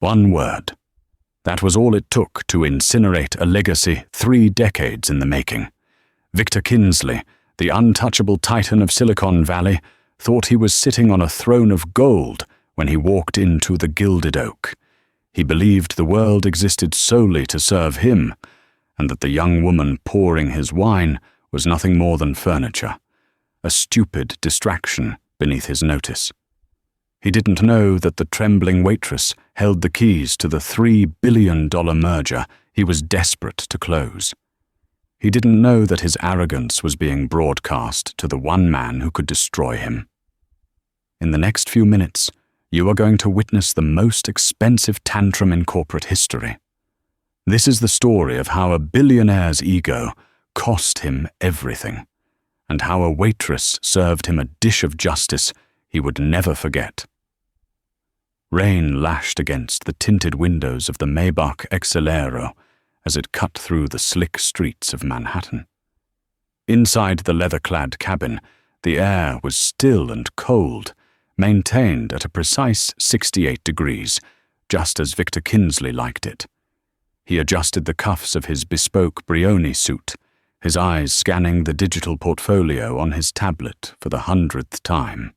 One word. That was all it took to incinerate a legacy 3 decades in the making. Victor Kinsley, the untouchable titan of Silicon Valley, thought he was sitting on a throne of gold when he walked into the Gilded Oak. He believed the world existed solely to serve him, and that the young woman pouring his wine was nothing more than furniture, a stupid distraction beneath his notice. He didn't know that the trembling waitress held the keys to the $3 billion merger he was desperate to close. He didn't know that his arrogance was being broadcast to the one man who could destroy him. In the next few minutes, you are going to witness the most expensive tantrum in corporate history. This is the story of how a billionaire's ego cost him everything, and how a waitress served him a dish of justice he would never forget. Rain lashed against the tinted windows of the Maybach Excelero as it cut through the slick streets of Manhattan. Inside the leather-clad cabin, the air was still and cold, maintained at a precise 68 degrees, just as Victor Kinsley liked it. He adjusted the cuffs of his bespoke Brioni suit, his eyes scanning the digital portfolio on his tablet for the 100th time.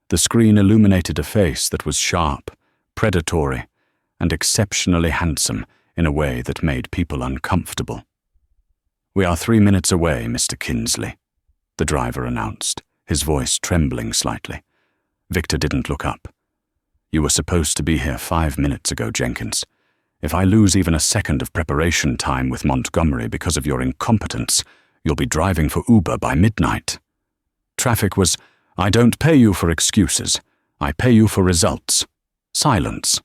The screen illuminated a face that was sharp, predatory, and exceptionally handsome in a way that made people uncomfortable. "We are 3 minutes away, Mr. Kinsley," the driver announced, his voice trembling slightly. Victor didn't look up. "You were supposed to be here 5 minutes ago, Jenkins. If I lose even a second of preparation time with Montgomery because of your incompetence, you'll be driving for Uber by midnight. Traffic was... I don't pay you for excuses. I pay you for results. Silence."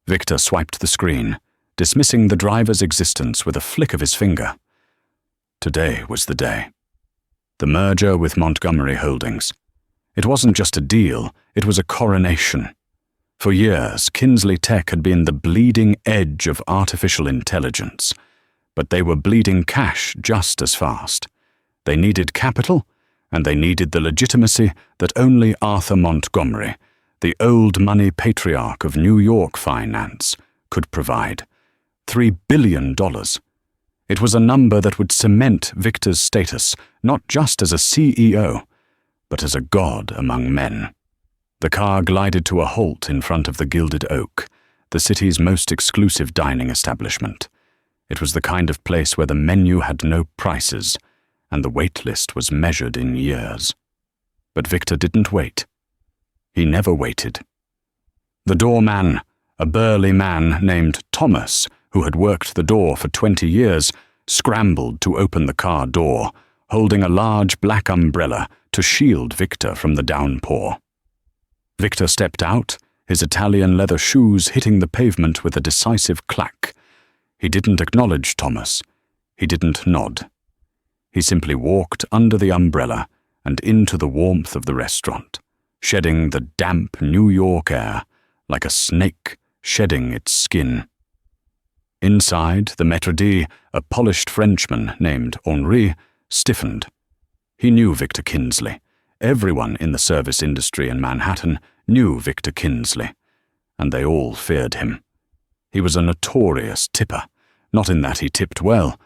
Victor swiped the screen, dismissing the driver's existence with a flick of his finger. Today was the day. The merger with Montgomery Holdings. It wasn't just a deal, it was a coronation. For years, Kinsley Tech had been the bleeding edge of artificial intelligence, but they were bleeding cash just as fast. They needed capital, and they needed the legitimacy that only Arthur Montgomery, the old money patriarch of New York finance, could provide. $3 billion. It was a number that would cement Victor's status, not just as a CEO, but as a god among men. The car glided to a halt in front of the Gilded Oak, the city's most exclusive dining establishment. It was the kind of place where the menu had no prices, and the wait list was measured in years. But Victor didn't wait. He never waited. The doorman, a burly man named Thomas, who had worked the door for 20 years, scrambled to open the car door, holding a large black umbrella to shield Victor from the downpour. Victor stepped out, his Italian leather shoes hitting the pavement with a decisive clack. He didn't acknowledge Thomas. He didn't nod. He simply walked under the umbrella and into the warmth of the restaurant, shedding the damp New York air like a snake shedding its skin. Inside the maître d', a polished Frenchman named Henri, stiffened. He knew Victor Kinsley. Everyone in the service industry in Manhattan knew Victor Kinsley, and they all feared him. He was a notorious tipper, not in that he tipped well,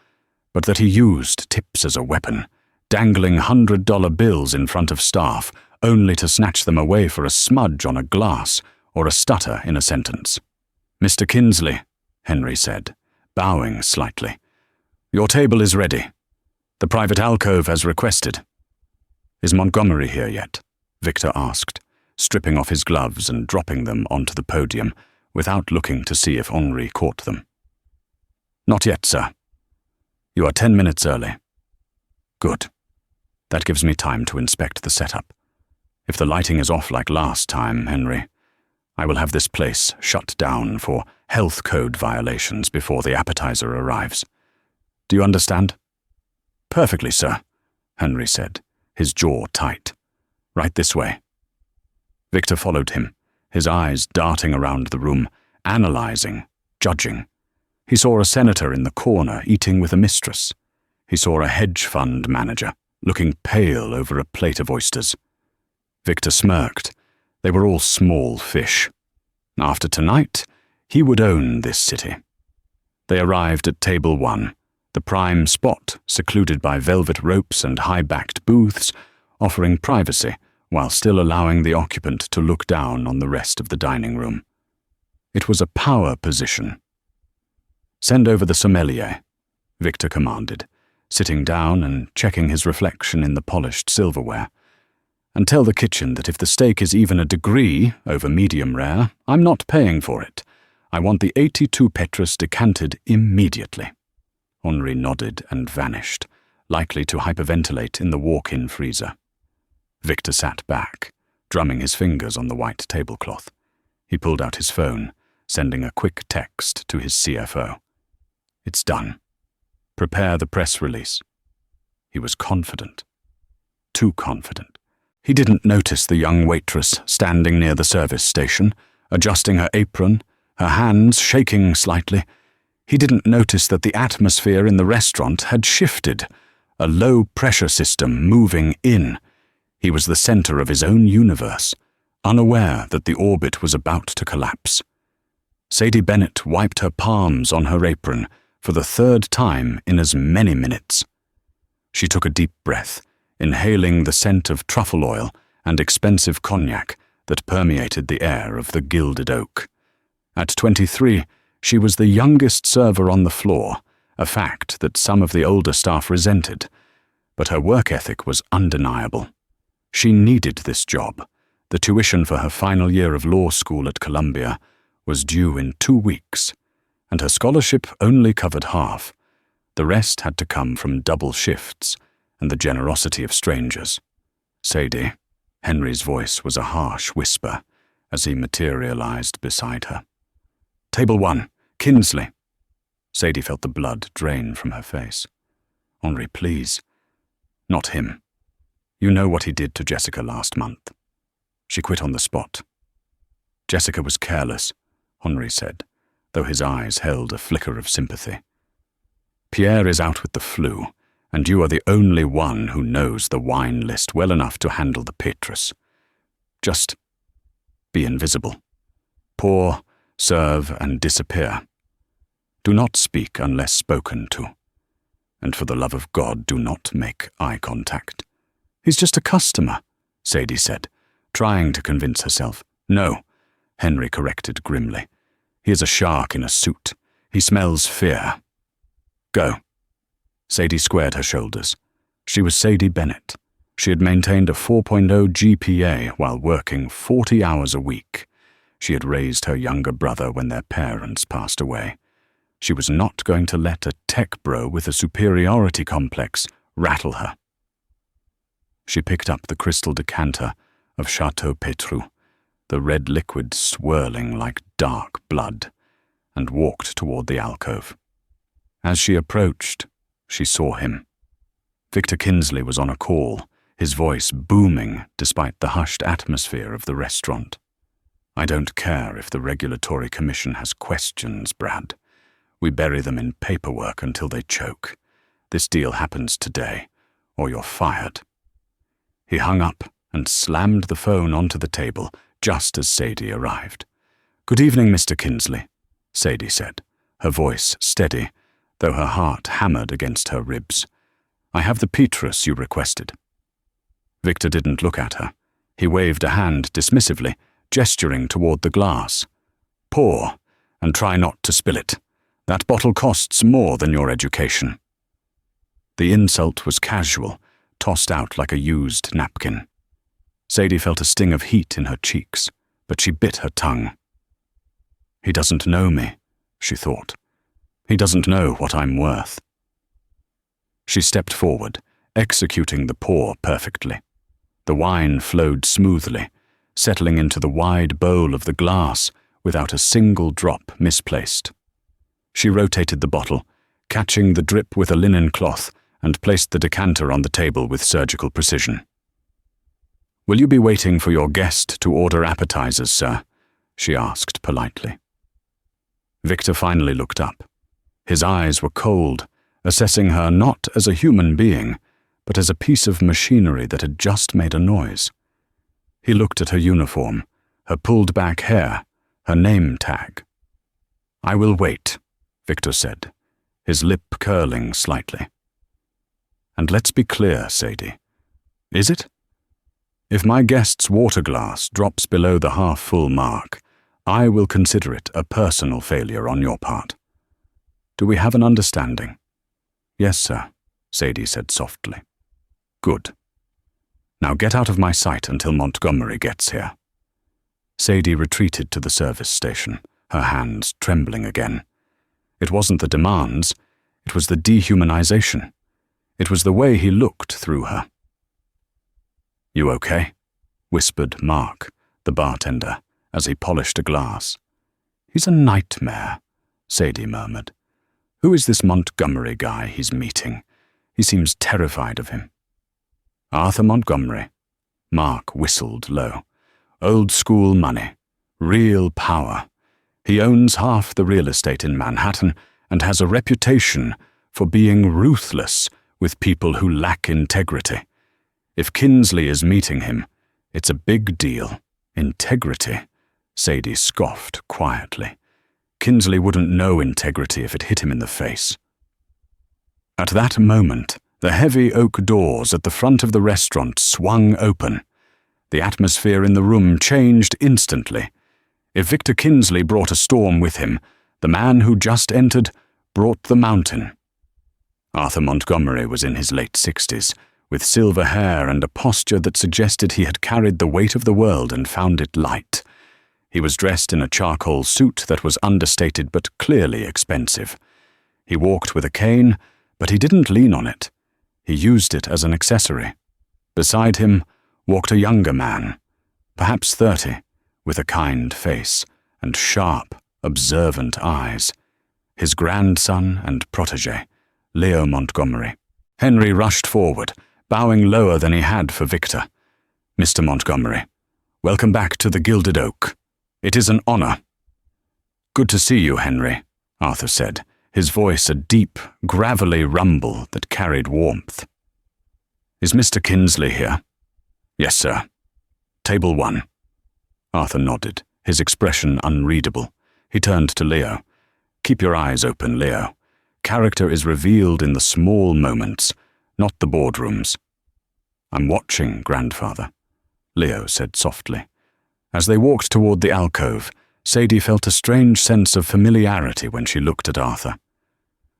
but that he used tips as a weapon, dangling $100 bills in front of staff, only to snatch them away for a smudge on a glass or a stutter in a sentence. "Mr. Kinsley," Henry said, bowing slightly, "your table is ready. The private alcove has requested." "Is Montgomery here yet?" Victor asked, stripping off his gloves and dropping them onto the podium without looking to see if Henri caught them. "Not yet, sir. You are 10 minutes early." "Good. That gives me time to inspect the setup. If the lighting is off like last time, Henry, I will have this place shut down for health code violations before the appetizer arrives. Do you understand?" "Perfectly, sir," Henry said, his jaw tight. "Right this way." Victor followed him, his eyes darting around the room, analyzing, judging. He saw a senator in the corner eating with a mistress. He saw a hedge fund manager, looking pale over a plate of oysters. Victor smirked. They were all small fish. After tonight, He would own this city. They arrived at table 1, the prime spot secluded by velvet ropes and high-backed booths, offering privacy while still allowing the occupant to look down on the rest of the dining room. It was a power position. "Send over the sommelier," Victor commanded, sitting down and checking his reflection in the polished silverware. "And tell the kitchen that if the steak is even a degree over medium rare, I'm not paying for it. I want the 82 Petrus decanted immediately." Henri nodded and vanished, likely to hyperventilate in the walk-in freezer. Victor sat back, drumming his fingers on the white tablecloth. He pulled out his phone, sending a quick text to his CFO. "It's done. Prepare the press release." He was confident. Too confident. He didn't notice the young waitress standing near the service station, adjusting her apron, her hands shaking slightly. He didn't notice that the atmosphere in the restaurant had shifted, a low-pressure system moving in. He was the center of his own universe, unaware that the orbit was about to collapse. Sadie Bennett wiped her palms on her apron for the 3rd time in as many minutes. She took a deep breath, inhaling the scent of truffle oil and expensive cognac that permeated the air of the Gilded Oak. At 23, she was the youngest server on the floor, a fact that some of the older staff resented, but her work ethic was undeniable. She needed this job. The tuition for her final year of law school at Columbia was due in 2 weeks, and her scholarship only covered half. The rest had to come from double shifts and the generosity of strangers. "Sadie," Henry's voice was a harsh whisper as he materialized beside her. "Table 1, Kinsley." Sadie felt the blood drain from her face. "Henri, please." "Not him. You know what he did to Jessica last month. She quit on the spot." "Jessica was careless," Henri said, though his eyes held a flicker of sympathy. "Pierre is out with the flu, and you are the only one who knows the wine list well enough to handle the Petrus. Just be invisible. Pour, serve, and disappear. Do not speak unless spoken to. And for the love of God, do not make eye contact." "He's just a customer," Sadie said, trying to convince herself. "No," Henry corrected grimly. "He is a shark in a suit. He smells fear. Go." Sadie squared her shoulders. She was Sadie Bennett. She had maintained a 4.0 GPA while working 40 hours a week. She had raised her younger brother when their parents passed away. She was not going to let a tech bro with a superiority complex rattle her. She picked up the crystal decanter of Chateau Petrus, the red liquid swirling like dark blood, and walked toward the alcove. As she approached, she saw him. Victor Kinsley was on a call, his voice booming despite the hushed atmosphere of the restaurant. "I don't care if the Regulatory Commission has questions, Brad. We bury them in paperwork until they choke. This deal happens today, or you're fired." He hung up and slammed the phone onto the table just as Sadie arrived. "Good evening, Mr. Kinsley," Sadie said, her voice steady, though her heart hammered against her ribs. "I have the Petrus you requested." Victor didn't look at her. He waved a hand dismissively, gesturing toward the glass. "Pour, and try not to spill it. That bottle costs more than your education." The insult was casual, tossed out like a used napkin. Sadie felt a sting of heat in her cheeks, but she bit her tongue. "He doesn't know me," she thought. "He doesn't know what I'm worth." She stepped forward, executing the pour perfectly. The wine flowed smoothly, settling into the wide bowl of the glass without a single drop misplaced. She rotated the bottle, catching the drip with a linen cloth, and placed the decanter on the table with surgical precision. "Will you be waiting for your guest to order appetizers, sir?" she asked politely. Victor finally looked up. His eyes were cold, assessing her not as a human being, but as a piece of machinery that had just made a noise. He looked at her uniform, her pulled-back hair, her name tag. I will wait, Victor said, his lip curling slightly. And let's be clear, Sadie. Is it? If my guest's water glass drops below the half-full mark, I will consider it a personal failure on your part. Do we have an understanding? Yes, sir, Sadie said softly. Good. Now get out of my sight until Montgomery gets here. Sadie retreated to the service station, her hands trembling again. It wasn't the demands, it was the dehumanization. It was the way he looked through her. You okay? Whispered Mark, the bartender, as he polished a glass. He's a nightmare, Sadie murmured. Who is this Montgomery guy he's meeting? He seems terrified of him. Arthur Montgomery. Mark whistled low. Old school money. Real power. He owns half the real estate in Manhattan and has a reputation for being ruthless with people who lack integrity. If Kinsley is meeting him, it's a big deal. Integrity, Sadie scoffed quietly. Kinsley wouldn't know integrity if it hit him in the face. At that moment, the heavy oak doors at the front of the restaurant swung open. The atmosphere in the room changed instantly. If Victor Kinsley brought a storm with him, the man who just entered brought the mountain. Arthur Montgomery was in his late 60s, with silver hair and a posture that suggested he had carried the weight of the world and found it light. He was dressed in a charcoal suit that was understated but clearly expensive. He walked with a cane, but he didn't lean on it. He used it as an accessory. Beside him walked a younger man, perhaps 30, with a kind face and sharp, observant eyes. His grandson and protege, Leo Montgomery. Henry rushed forward, bowing lower than he had for Victor. Mr. Montgomery, welcome back to the Gilded Oak. It is an honor. Good to see you, Henry, Arthur said, his voice a deep, gravelly rumble that carried warmth. Is Mr. Kinsley here? Yes, sir. Table 1. Arthur nodded, his expression unreadable. He turned to Leo. Keep your eyes open, Leo. Character is revealed in the small moments, not the boardrooms. I'm watching, grandfather, Leo said softly. As they walked toward the alcove, Sadie felt a strange sense of familiarity when she looked at Arthur.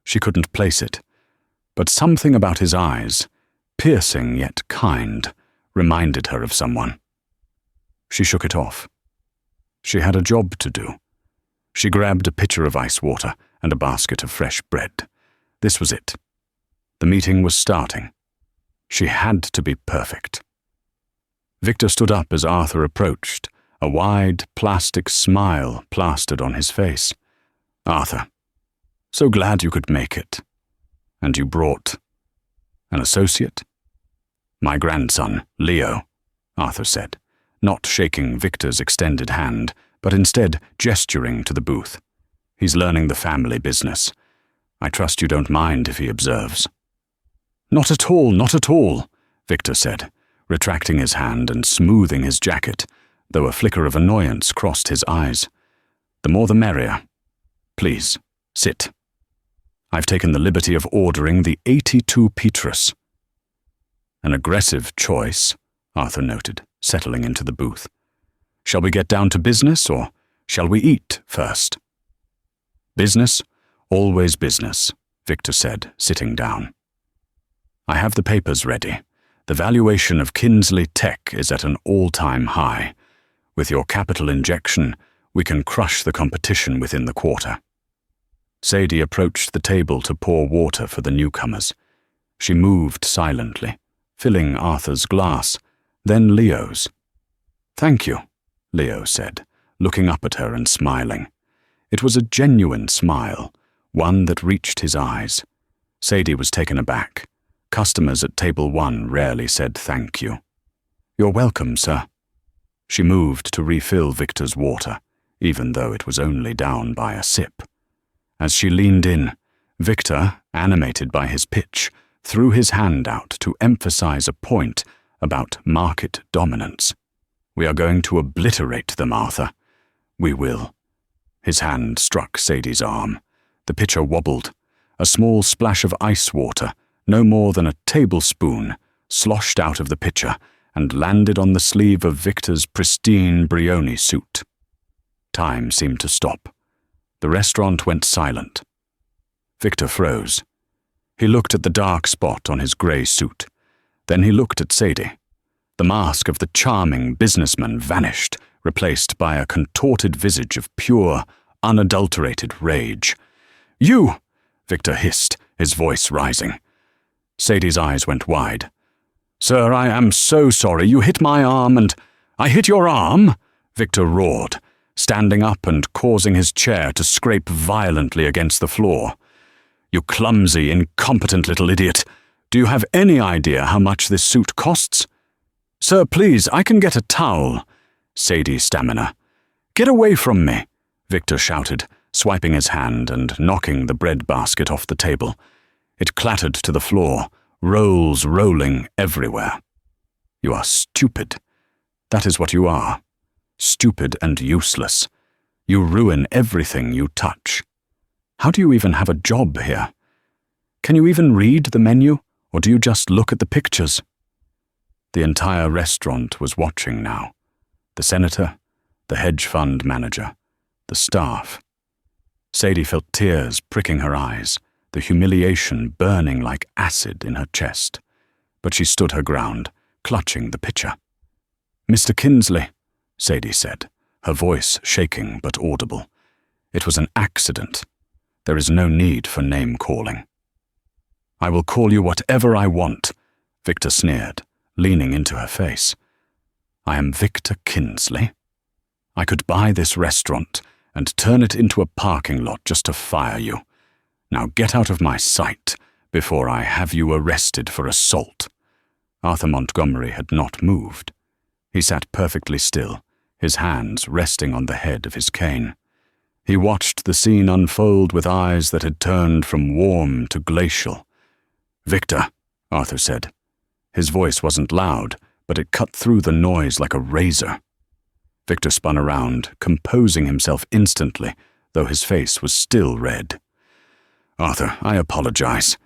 She couldn't place it, but something about his eyes, piercing yet kind, reminded her of someone. She shook it off. She had a job to do. She grabbed a pitcher of ice water and a basket of fresh bread. This was it. The meeting was starting. She had to be perfect. Victor stood up as Arthur approached, a wide, plastic smile plastered on his face. Arthur, so glad you could make it. And you brought an associate? My grandson, Leo, Arthur said, not shaking Victor's extended hand, but instead gesturing to the booth. He's learning the family business. I trust you don't mind if he observes. Not at all, not at all, Victor said, retracting his hand and smoothing his jacket, though a flicker of annoyance crossed his eyes. The more the merrier. Please, sit. I've taken the liberty of ordering the 82 Petrus. An aggressive choice, Arthur noted, settling into the booth. Shall we get down to business, or shall we eat first? Business, always business, Victor said, sitting down. I have the papers ready. The valuation of Kinsley Tech is at an all-time high. With your capital injection, we can crush the competition within the quarter. Sadie approached the table to pour water for the newcomers. She moved silently, filling Arthur's glass, then Leo's. Thank you, Leo said, looking up at her and smiling. It was a genuine smile, one that reached his eyes. Sadie was taken aback. Customers at table 1 rarely said thank you. You're welcome, sir. She moved to refill Victor's water, even though it was only down by a sip. As she leaned in, Victor, animated by his pitch, threw his hand out to emphasize a point about market dominance. We are going to obliterate them, Arthur. We will. His hand struck Sadie's arm. The pitcher wobbled. A small splash of ice water, no more than a tablespoon, sloshed out of the pitcher and landed on the sleeve of Victor's pristine Brioni suit. Time seemed to stop. The restaurant went silent. Victor froze. He looked at the dark spot on his grey suit. Then he looked at Sadie. The mask of the charming businessman vanished, replaced by a contorted visage of pure, unadulterated rage. "You!" Victor hissed, his voice rising. Sadie's eyes went wide. "Sir, I am so sorry. You hit my arm and—" "I hit your arm?" Victor roared, standing up and causing his chair to scrape violently against the floor. "You clumsy, incompetent little idiot. Do you have any idea how much this suit costs?" "Sir, please, I can get a towel," Sadie stamina. "Get away from me," Victor shouted, swiping his hand and knocking the bread basket off the table. It clattered to the floor, rolls rolling everywhere. "You are stupid. That is what you are. Stupid and useless. You ruin everything you touch. How do you even have a job here? Can you even read the menu, or do you just look at the pictures?" The entire restaurant was watching now. The senator, the hedge fund manager, the staff. Sadie felt tears pricking her eyes, the humiliation burning like acid in her chest. But she stood her ground, clutching the pitcher. "Mr. Kinsley," Sadie said, her voice shaking but audible. "It was an accident. There is no need for name-calling." "I will call you whatever I want," Victor sneered, leaning into her face. "I am Victor Kinsley. I could buy this restaurant and turn it into a parking lot just to fire you. Now get out of my sight before I have you arrested for assault." Arthur Montgomery had not moved. He sat perfectly still, his hands resting on the head of his cane. He watched the scene unfold with eyes that had turned from warm to glacial. "Victor," Arthur said. His voice wasn't loud, but it cut through the noise like a razor. Victor spun around, composing himself instantly, though his face was still red. "Arthur, I apologize.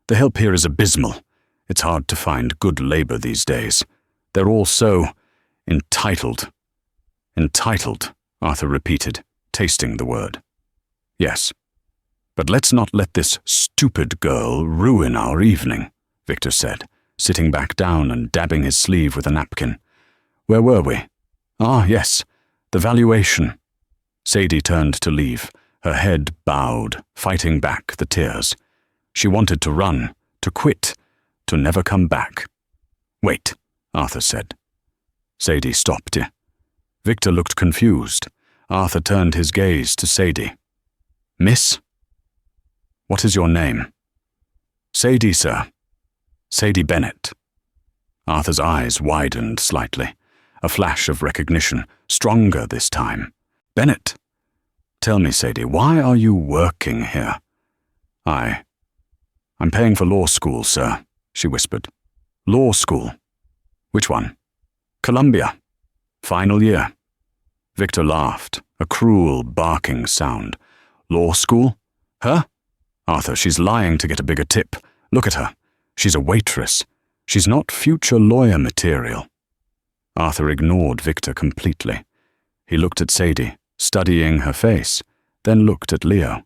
The help here is abysmal. It's hard to find good labor these days. They're all so entitled." "Entitled," Arthur repeated, tasting the word. "Yes. But let's not let this stupid girl ruin our evening," Victor said, sitting back down and dabbing his sleeve with a napkin. "Where were we? Ah, yes, the valuation." Sadie turned to leave, her head bowed, fighting back the tears. She wanted to run, to quit, to never come back. "Wait," Arthur said. Sadie stopped. Victor looked confused. Arthur turned his gaze to Sadie. "Miss? What is your name?" "Sadie, sir. Sadie Bennett." Arthur's eyes widened slightly. A flash of recognition, stronger this time. "Bennett. Tell me, Sadie, why are you working here?" I'm paying for law school, sir," she whispered. "Law school? Which one?" "Columbia. Final year." Victor laughed, a cruel, barking sound. "Law school? Her? Arthur, she's lying to get a bigger tip. Look at her. She's a waitress. She's not future lawyer material." Arthur ignored Victor completely. He looked at Sadie, studying her face, then looked at Leo.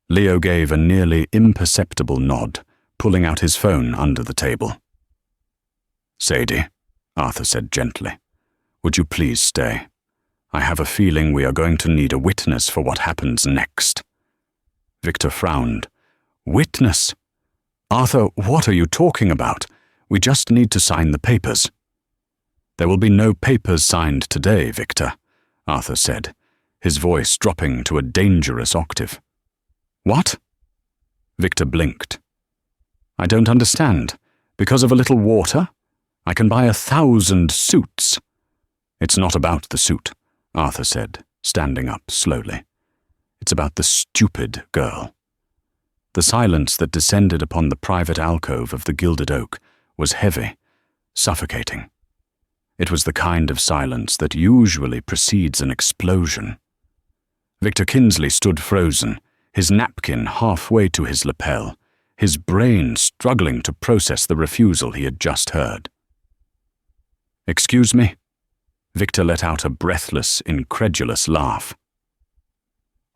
Leo gave a nearly imperceptible nod, pulling out his phone under the table. "Sadie," Arthur said gently, "would you please stay? I have a feeling we are going to need a witness for what happens next." Victor frowned. "Witness? Arthur, what are you talking about? We just need to sign the papers." "There will be no papers signed today, Victor," Arthur said, his voice dropping to a dangerous octave. "What?" Victor blinked. "I don't understand. Because of a little water? I can buy 1,000 suits." "It's not about the suit," Arthur said, standing up slowly. "It's about the stupid girl." The silence that descended upon the private alcove of the Gilded Oak was heavy, suffocating. It was the kind of silence that usually precedes an explosion. Victor Kinsley stood frozen, his napkin halfway to his lapel, his brain struggling to process the refusal he had just heard. "Excuse me?" Victor let out a breathless, incredulous laugh.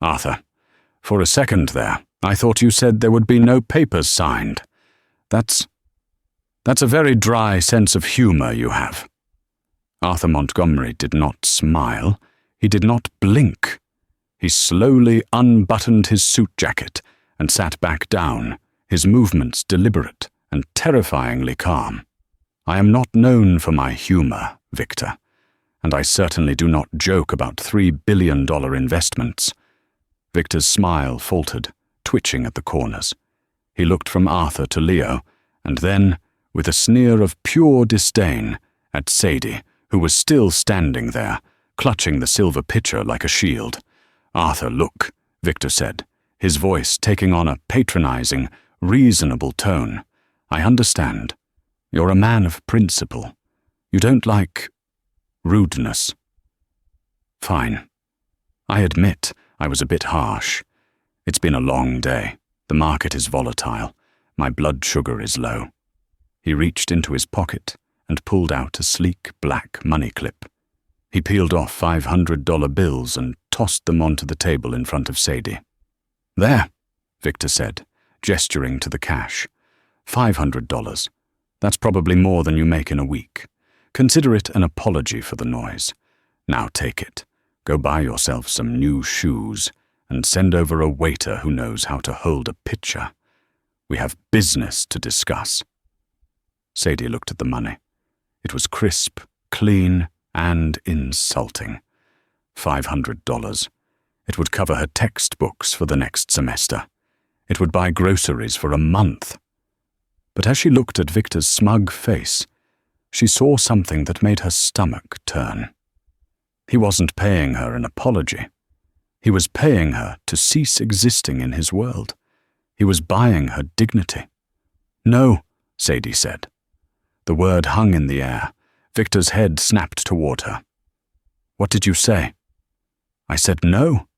"Arthur, for a second there, I thought you said there would be no papers signed. That's a very dry sense of humor you have." Arthur Montgomery did not smile. He did not blink. He slowly unbuttoned his suit jacket and sat back down, his movements deliberate and terrifyingly calm. "I am not known for my humor, Victor, and I certainly do not joke about $3 billion investments." Victor's smile faltered, twitching at the corners. He looked from Arthur to Leo, and then, with a sneer of pure disdain, at Sadie, who was still standing there, clutching the silver pitcher like a shield. "Arthur, look," Victor said, his voice taking on a patronizing, reasonable tone. "I understand. You're a man of principle. You don't like rudeness. Fine. I admit I was a bit harsh. It's been a long day. The market is volatile. My blood sugar is low." He reached into his pocket and pulled out a sleek black money clip. He peeled off $500 bills and tossed them onto the table in front of Sadie. "There," Victor said, gesturing to the cash. $500. That's probably more than you make in a week. Consider it an apology for the noise. Now take it. Go buy yourself some new shoes and send over a waiter who knows how to hold a pitcher. We have business to discuss." Sadie looked at the money. It was crisp, clean, and insulting. $500. It would cover her textbooks for the next semester. It would buy groceries for a month. But as she looked at Victor's smug face, she saw something that made her stomach turn. He wasn't paying her an apology. He was paying her to cease existing in his world. He was buying her dignity. "No," Sadie said. The word hung in the air. Victor's head snapped toward her. "What did you say?" "I said no,"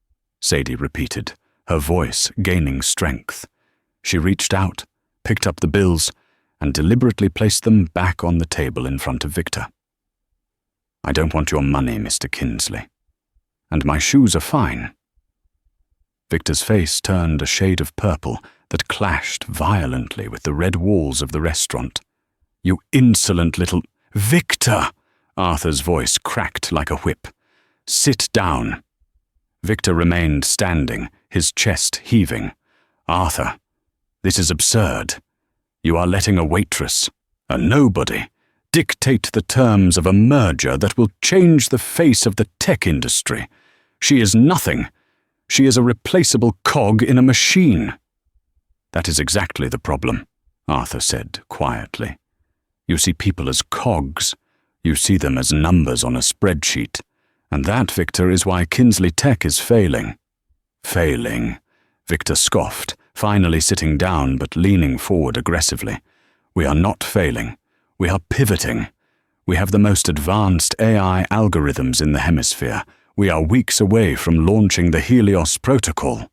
Sadie repeated, her voice gaining strength. She reached out, picked up the bills, and deliberately placed them back on the table in front of Victor. "I don't want your money, Mr. Kinsley. And my shoes are fine." Victor's face turned a shade of purple that clashed violently with the red walls of the restaurant. "You insolent little—" "Victor!" Arthur's voice cracked like a whip. "Sit down." Victor remained standing, his chest heaving. "Arthur, this is absurd. You are letting a waitress, a nobody, dictate the terms of a merger that will change the face of the tech industry. She is nothing. She is a replaceable cog in a machine." "That is exactly the problem," Arthur said quietly. "You see people as cogs. You see them as numbers on a spreadsheet. And that, Victor, is why Kinsley Tech is failing." "Failing," Victor scoffed, finally sitting down but leaning forward aggressively. "We are not failing. We are pivoting. We have the most advanced AI algorithms in the hemisphere. We are weeks away from launching the Helios Protocol."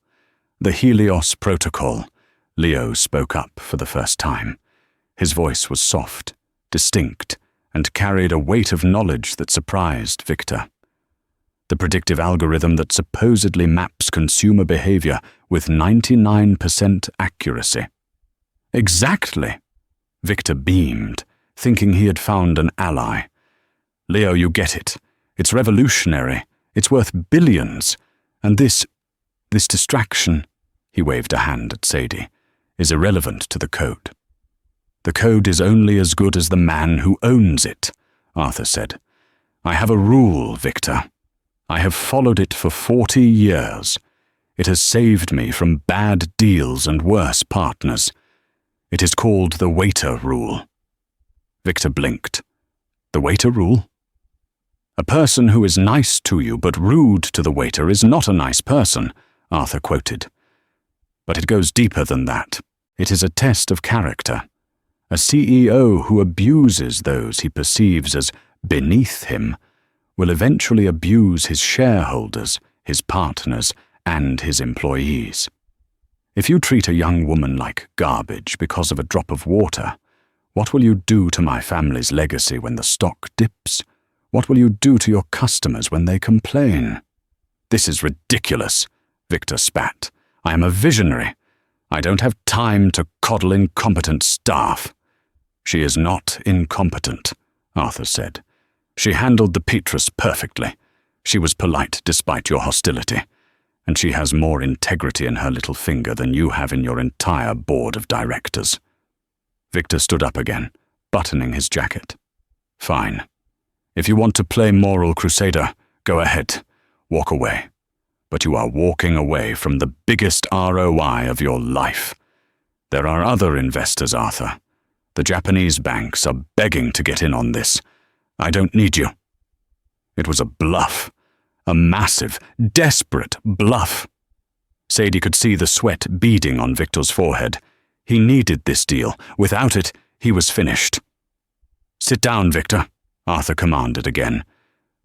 "The Helios Protocol," Leo spoke up for the first time. His voice was soft, distinct, and carried a weight of knowledge that surprised Victor. "The predictive algorithm that supposedly maps consumer behavior with 99% accuracy." "Exactly!" Victor beamed, thinking he had found an ally. "Leo, you get it. It's revolutionary. It's worth billions. And this distraction," he waved a hand at Sadie, "is irrelevant to the code." "The code is only as good as the man who owns it," Arthur said. "I have a rule, Victor. I have followed it for 40 years. It has saved me from bad deals and worse partners. It is called the waiter rule." Victor blinked. "The waiter rule?" "A person who is nice to you but rude to the waiter is not a nice person," Arthur quoted. "But it goes deeper than that. It is a test of character. A CEO who abuses those he perceives as beneath him will eventually abuse his shareholders, his partners, and his employees. If you treat a young woman like garbage because of a drop of water, what will you do to my family's legacy when the stock dips? What will you do to your customers when they complain? This is ridiculous, Victor spat. I am a visionary. I don't have time to coddle incompetent staff. She is not incompetent, Arthur said. She handled the Petrus perfectly. She was polite despite your hostility, and she has more integrity in her little finger than you have in your entire board of directors. Victor stood up again, buttoning his jacket. Fine. If you want to play moral crusader, go ahead. Walk away. But you are walking away from the biggest ROI of your life. There are other investors, Arthur. The Japanese banks are begging to get in on this. I don't need you. It was a bluff. A massive, desperate bluff. Sadie could see the sweat beading on Victor's forehead. He needed this deal. Without it, he was finished. Sit down, Victor, Arthur commanded again.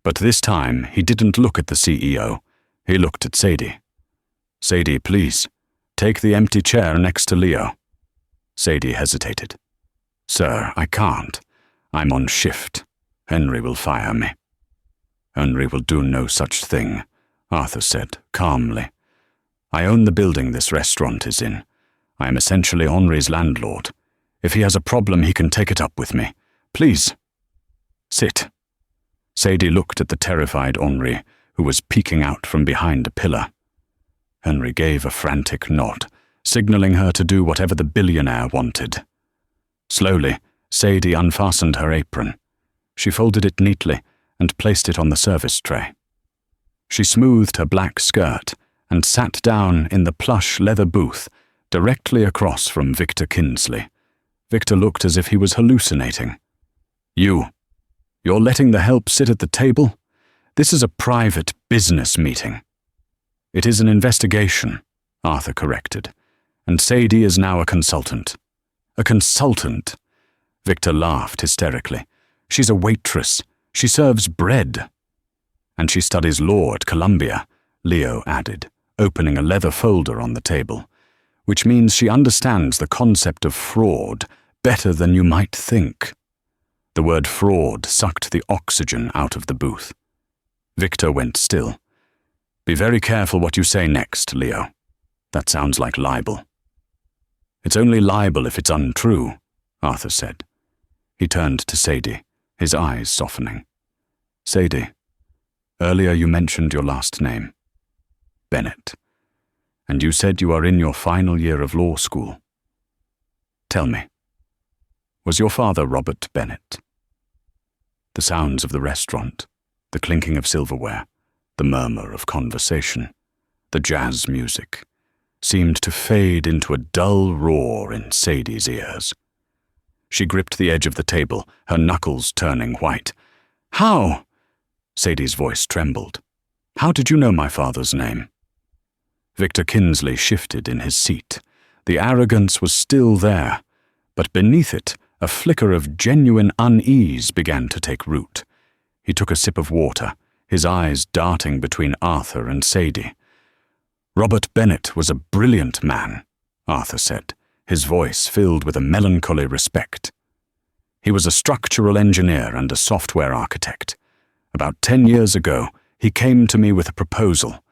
But this time, he didn't look at the CEO. He looked at Sadie. Sadie, please, take the empty chair next to Leo. Sadie hesitated. Sir, I can't. I'm on shift. Henry will fire me. Henry will do no such thing, Arthur said calmly. I own the building this restaurant is in. I am essentially Henry's landlord. If he has a problem, he can take it up with me. Please. Sit. Sadie looked at the terrified Henri, who was peeking out from behind a pillar. Henry gave a frantic nod, signaling her to do whatever the billionaire wanted. Slowly, Sadie unfastened her apron. She folded it neatly and placed it on the service tray. She smoothed her black skirt and sat down in the plush leather booth directly across from Victor Kinsley. Victor looked as if he was hallucinating. You're letting the help sit at the table? This is a private business meeting. It is an investigation, Arthur corrected, and Sadie is now a consultant. A consultant? Victor laughed hysterically. She's a waitress. She serves bread. And she studies law at Columbia, Leo added, opening a leather folder on the table, which means she understands the concept of fraud better than you might think. The word fraud sucked the oxygen out of the booth. Victor went still. Be very careful what you say next, Leo. That sounds like libel. It's only libel if it's untrue, Arthur said. He turned to Sadie, his eyes softening. Sadie, earlier you mentioned your last name. Bennett. And you said you are in your final year of law school. Tell me, was your father Robert Bennett? The sounds of the restaurant, the clinking of silverware, the murmur of conversation, the jazz music, seemed to fade into a dull roar in Sadie's ears. She gripped the edge of the table, her knuckles turning white. How? Sadie's voice trembled. How did you know my father's name? Victor Kinsley shifted in his seat. The arrogance was still there, but beneath it, a flicker of genuine unease began to take root. He took a sip of water, his eyes darting between Arthur and Sadie. Robert Bennett was a brilliant man, Arthur said, his voice filled with a melancholy respect. He was a structural engineer and a software architect. About 10 years ago, he came to me with a proposal,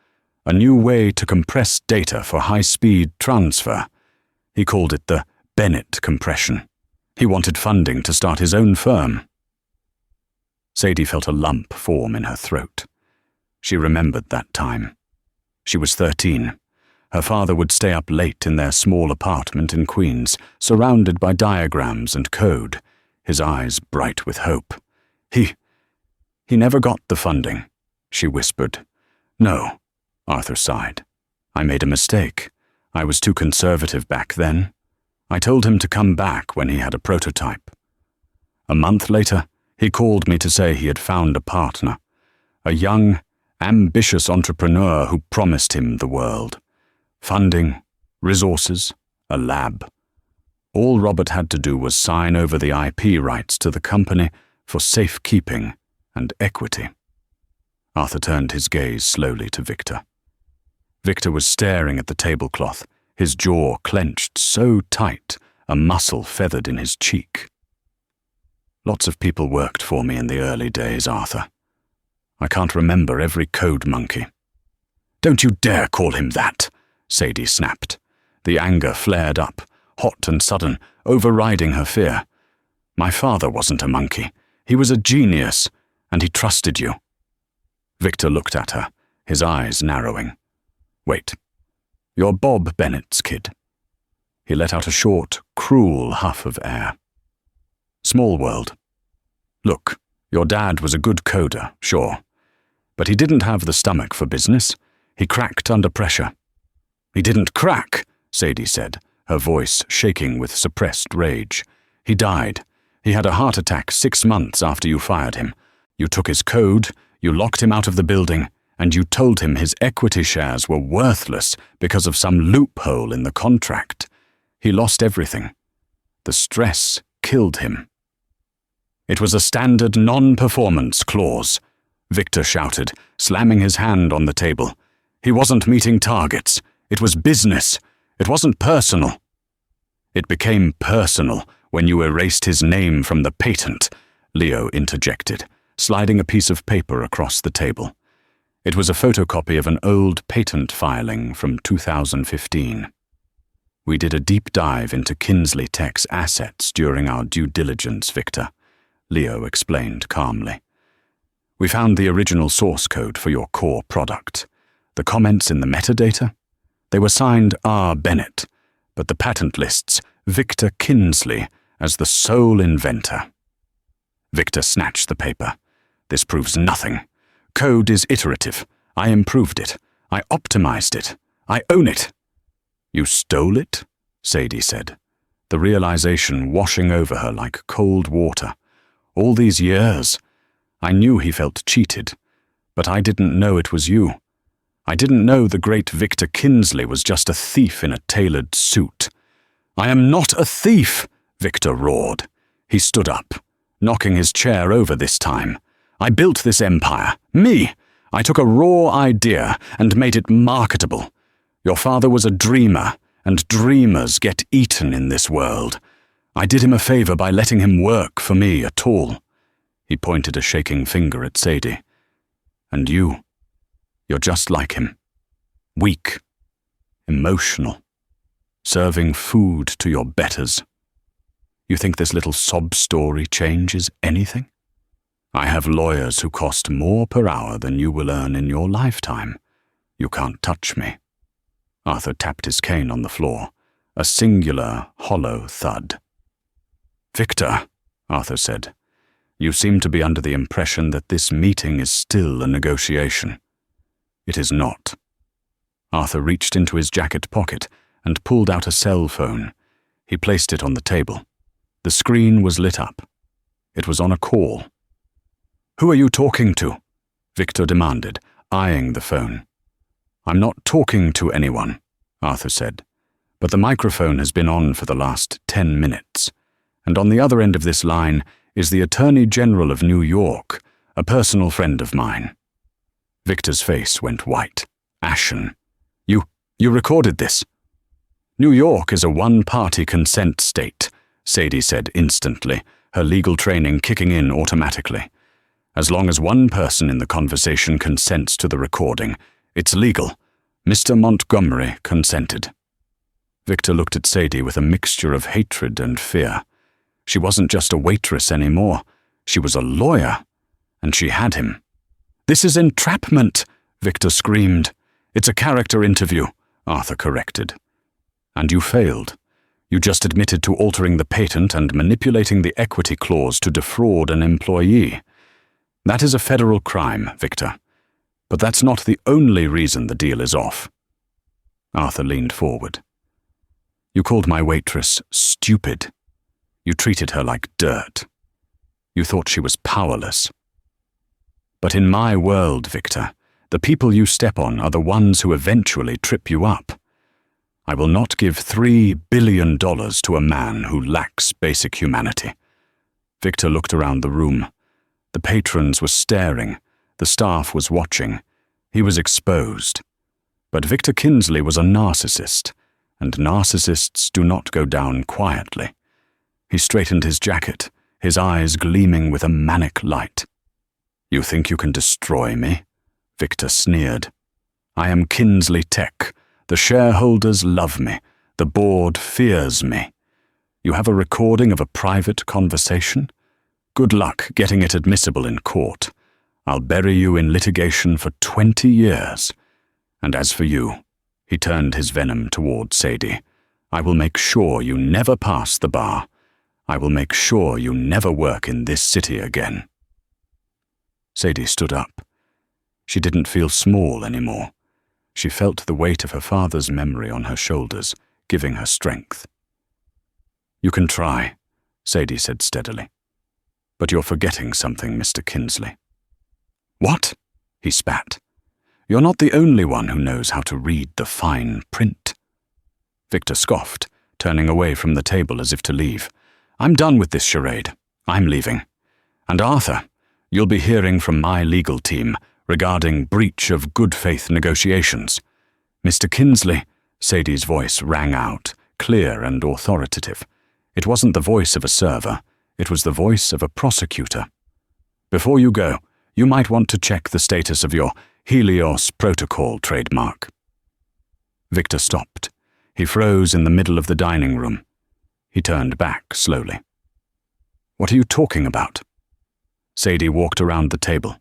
a new way to compress data for high-speed transfer. He called it the Bennett compression. He wanted funding to start his own firm. Sadie felt a lump form in her throat. She remembered that time. She was 13. Her father would stay up late in their small apartment in Queens, surrounded by diagrams and code, his eyes bright with hope. He never got the funding, she whispered. No, Arthur sighed. I made a mistake. I was too conservative back then. I told him to come back when he had a prototype. A month later, he called me to say he had found a partner, a young, ambitious entrepreneur who promised him the world. Funding, resources, a lab. All Robert had to do was sign over the IP rights to the company for safekeeping and equity. Arthur turned his gaze slowly to Victor. Victor was staring at the tablecloth, his jaw clenched so tight, a muscle feathered in his cheek. Lots of people worked for me in the early days, Arthur. I can't remember every code monkey. Don't you dare call him that, Sadie snapped. The anger flared up, hot and sudden, overriding her fear. My father wasn't a monkey. He was a genius, and he trusted you. Victor looked at her, his eyes narrowing. Wait, you're Bob Bennett's kid. He let out a short, cruel huff of air. Small world. Look, your dad was a good coder, sure, but he didn't have the stomach for business. He cracked under pressure. He didn't crack, Sadie said, her voice shaking with suppressed rage. He died. He had a heart attack 6 months after you fired him. You took his code, you locked him out of the building, and you told him his equity shares were worthless because of some loophole in the contract. He lost everything. The stress killed him. It was a standard non-performance clause, Victor shouted, slamming his hand on the table. He wasn't meeting targets. It was business. It wasn't personal. It became personal when you erased his name from the patent, Leo interjected, sliding a piece of paper across the table. It was a photocopy of an old patent filing from 2015. We did a deep dive into Kinsley Tech's assets during our due diligence, Victor, Leo explained calmly. We found the original source code for your core product. The comments in the metadata? They were signed R. Bennett, but the patent lists Victor Kinsley as the sole inventor. Victor snatched the paper. This proves nothing. Code is iterative. I improved it. I optimized it. I own it. You stole it? Sadie said, the realization washing over her like cold water. All these years, I knew he felt cheated, but I didn't know it was you. I didn't know the great Victor Kinsley was just a thief in a tailored suit. I am not a thief, Victor roared. He stood up, knocking his chair over this time. I built this empire. Me! I took a raw idea and made it marketable. Your father was a dreamer, and dreamers get eaten in this world. I did him a favor by letting him work for me at all. He pointed a shaking finger at Sadie. And you're just like him. Weak. Emotional. Serving food to your betters. You think this little sob story changes anything? I have lawyers who cost more per hour than you will earn in your lifetime. You can't touch me. Arthur tapped his cane on the floor, a singular, hollow thud. Victor, Arthur said, you seem to be under the impression that this meeting is still a negotiation. It is not. Arthur reached into his jacket pocket and pulled out a cell phone. He placed it on the table. The screen was lit up. It was on a call. Who are you talking to? Victor demanded, eyeing the phone. I'm not talking to anyone, Arthur said, but the microphone has been on for the last 10 minutes, and on the other end of this line is the Attorney General of New York, a personal friend of mine. Victor's face went white, ashen. You recorded this? New York is a one-party consent state, Sadie said instantly, her legal training kicking in automatically. As long as one person in the conversation consents to the recording, it's legal. Mr. Montgomery consented. Victor looked at Sadie with a mixture of hatred and fear. She wasn't just a waitress anymore. She was a lawyer, and she had him. This is entrapment, Victor screamed. It's a character interview, Arthur corrected. And you failed. You just admitted to altering the patent and manipulating the equity clause to defraud an employee. That is a federal crime, Victor. But that's not the only reason the deal is off. Arthur leaned forward. You called my waitress stupid. You treated her like dirt. You thought she was powerless. But in my world, Victor, the people you step on are the ones who eventually trip you up. I will not give $3 billion to a man who lacks basic humanity. Victor looked around the room. The patrons were staring. The staff was watching. He was exposed. But Victor Kinsley was a narcissist, and narcissists do not go down quietly. He straightened his jacket, his eyes gleaming with a manic light. "You think you can destroy me?" Victor sneered. "I am Kinsley Tech. The shareholders love me. The board fears me. You have a recording of a private conversation? Good luck getting it admissible in court. I'll bury you in litigation for 20 years. And as for you," he turned his venom toward Sadie, "I will make sure you never pass the bar. I will make sure you never work in this city again." Sadie stood up. She didn't feel small anymore. She felt the weight of her father's memory on her shoulders, giving her strength. "You can try," Sadie said steadily. "But you're forgetting something, Mr. Kinsley." "What?" he spat. "You're not the only one who knows how to read the fine print." Victor scoffed, turning away from the table as if to leave. "I'm done with this charade. I'm leaving. And Arthur, you'll be hearing from my legal team regarding breach of good faith negotiations. Mr. Kinsley," Sadie's voice rang out, clear and authoritative. It wasn't the voice of a server, it was the voice of a prosecutor. "Before you go, you might want to check the status of your Helios Protocol trademark." Victor stopped. He froze in the middle of the dining room. He turned back slowly. "What are you talking about?" Sadie walked around the table.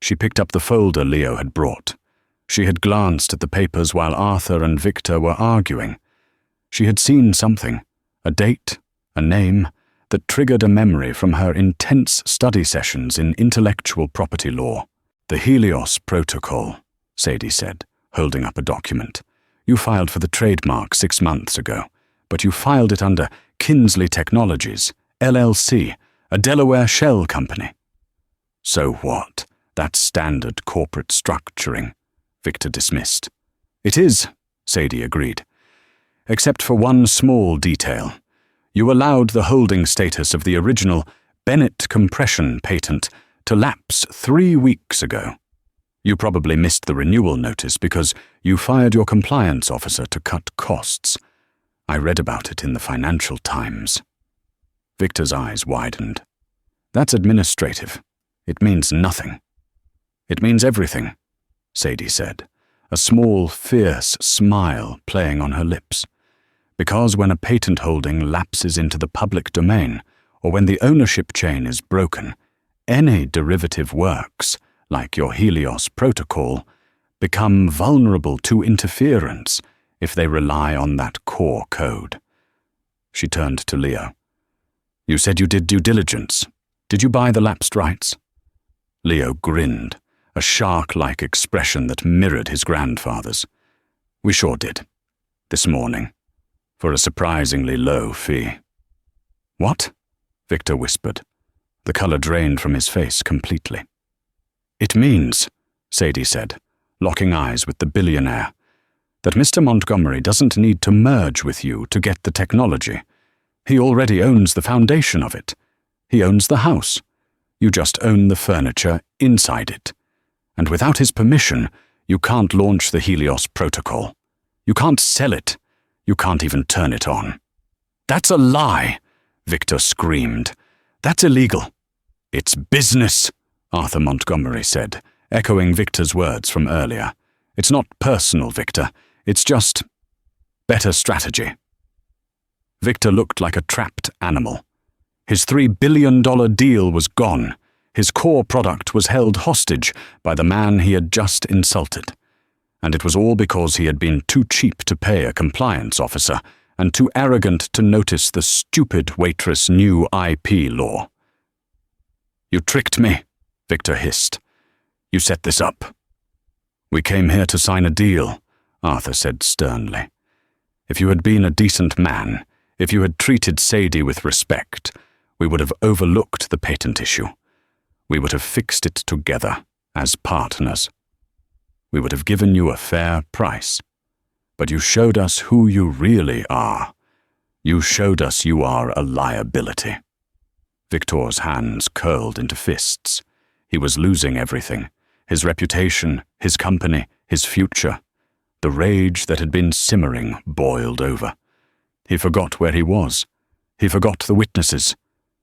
She picked up the folder Leo had brought. She had glanced at the papers while Arthur and Victor were arguing. She had seen something, a date, a name, that triggered a memory from her intense study sessions in intellectual property law. "The Helios Protocol," Sadie said, holding up a document. "You filed for the trademark 6 months ago, but you filed it under Kinsley Technologies, LLC, a Delaware shell company." "So what? That's standard corporate structuring," Victor dismissed. "It is," Sadie agreed. "Except for one small detail. You allowed the holding status of the original Bennett compression patent to lapse 3 weeks ago. You probably missed the renewal notice because you fired your compliance officer to cut costs. I read about it in the Financial Times." Victor's eyes widened. "That's administrative. It means nothing." "It means everything," Sadie said, a small, fierce smile playing on her lips. "Because when a patent holding lapses into the public domain, or when the ownership chain is broken, any derivative works, like your Helios Protocol, become vulnerable to interference if they rely on that core code." She turned to Leo. "You said you did due diligence. Did you buy the lapsed rights?" Leo grinned, a shark-like expression that mirrored his grandfather's. "We sure did. This morning. For a surprisingly low fee." "What?" Victor whispered. The color drained from his face completely. "It means," Sadie said, locking eyes with the billionaire, "that Mr. Montgomery doesn't need to merge with you to get the technology. He already owns the foundation of it. He owns the house. You just own the furniture inside it. And without his permission, you can't launch the Helios Protocol. You can't sell it. You can't even turn it on." "That's a lie," Victor screamed. "That's illegal." "It's business," Arthur Montgomery said, echoing Victor's words from earlier. "It's not personal, Victor. It's just better strategy." Victor looked like a trapped animal. His $3 billion deal was gone. His core product was held hostage by the man he had just insulted. And it was all because he had been too cheap to pay a compliance officer and too arrogant to notice the stupid Waitress new IP law. "You tricked me," Victor hissed. "You set this up." "We came here to sign a deal," Arthur said sternly. "If you had been a decent man, if you had treated Sadie with respect, we would have overlooked the patent issue. We would have fixed it together, as partners. We would have given you a fair price. But you showed us who you really are. You showed us you are a liability." Victor's hands curled into fists. He was losing everything. His reputation, his company, his future. The rage that had been simmering boiled over. He forgot where he was. He forgot the witnesses.